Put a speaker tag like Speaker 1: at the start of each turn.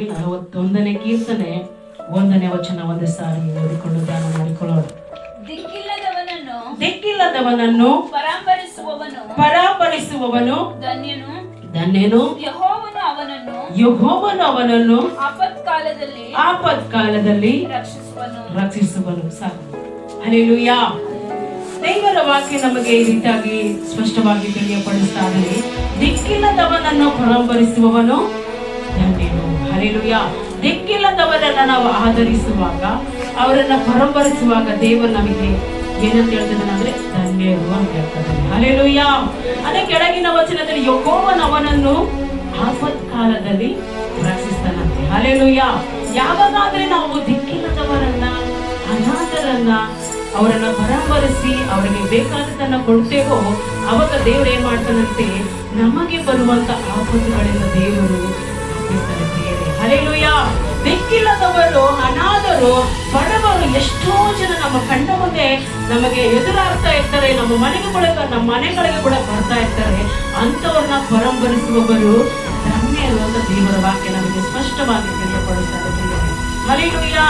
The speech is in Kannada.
Speaker 1: 41ನೇ ಕೀರ್ತನೆ 1ನೇ ವಚನ ಒಂದು ಸಾರಿ ಓದಿಕೊಂಡು ಧ್ಯಾನ ಮಾಡಿಕೊಳ್ಳೋಣ. ದಿಕ್ಕಿಲ್ಲದವನನ್ನು ಪರಾಂಬರಿಸುವವನು ಧನ್ಯನು. ಯೆಹೋವನು ಅವನನ್ನು ಆಪತ್ಕಾಲದಲ್ಲಿ ರಕ್ಷಿಸುವನು. ಸಾಕು. ಹಲ್ಲೆಲೂಯಾ. ದೇವರ ವಾಕ್ಯ ನಮಗೆ ಈ ರೀತಿಯಾಗಿ ಸ್ಪಷ್ಟವಾಗಿ ತಿಳಿಯಪಡಿಸ್ತಾ ಇದೆ. ದಿಕ್ಕಿಲ್ಲದವನನ್ನು ಪರಾಂಬರಿಸುವವನು ಧನ್ಯನು. ಹಲ್ಲೆಲೂಯಾ. ದಿಕ್ಕಿಲ್ಲದವರನ್ನ ನಾವು ಆಧರಿಸುವಾಗ, ಅವರನ್ನ ಪರಾಂಬರಿಸುವಾಗ ದೇವರು ನಮಗೆ ಏನಂತ ಹೇಳ್ತಿದ್ದಾನೆ ಅಂದ್ರೆ ಧನ್ಯರು ಅಂತ ಹೇಳ್ತಾರೆ. ಹಲ್ಲೆಲೂಯಾ. ಅದೇ ಕೆಳಗಿನ ವಚನದಲ್ಲಿ ಯೆಹೋವನು ಅವನನ್ನು ಆಪತ್ಕಾಲದಲ್ಲಿ ರಕ್ಷಿಸ್ತಾನಂತೆ. ಹಲ್ಲೆಲೂಯಾ. ಯಾವಾಗಾದ್ರೆ ನಾವು ದಿಕ್ಕಿಲ್ಲದವರನ್ನ, ಅನಾಥರನ್ನ, ಅವರನ್ನ ಪರಾಂಬರಿಸಿ ಅವರಿಗೆ ಬೇಕಾದದನ್ನ ಕೊಡ್ತೇವೋ, ಅವಾಗ ದೇವರು ಏನ್ ಮಾಡ್ತಾನಂತೆ, ನಮಗೆ ಬರುವಂತ ಆಪತ್ತುಗಳಿಂದ ದೇವರು ತಪ್ಪಿಸ್ತಾನೆ. ಹಲ್ಲೆಲೂಯಾ. ದಿಕ್ಕಿಲ್ಲದವರು, ಅನಾಥರು, ಬಡವರು ಎಷ್ಟೋ ಜನ ನಮ್ಮ ಕಣ್ಣ ಮುಂದೆ ನಮಗೆ ಎದುರಾಗ್ತಾ ಇರ್ತಾರೆ. ನಮ್ಮ ಮನೆಗಳಿಗೆ ಕೂಡ ಬರ್ತಾ ಇರ್ತಾರೆ. ಅಂತವ್ರನ್ನ ಪರಾಂಬರಿಸುವವರು ಧನ್ಯರು ಅಂತ ದೇವರ ವಾಕ್ಯ ನಮಗೆ ಸ್ಪಷ್ಟವಾಗಿ ತಿಳಿಯಪಡಿಸ್ತಾರೆ. ಹಲ್ಲೆಲೂಯಾ.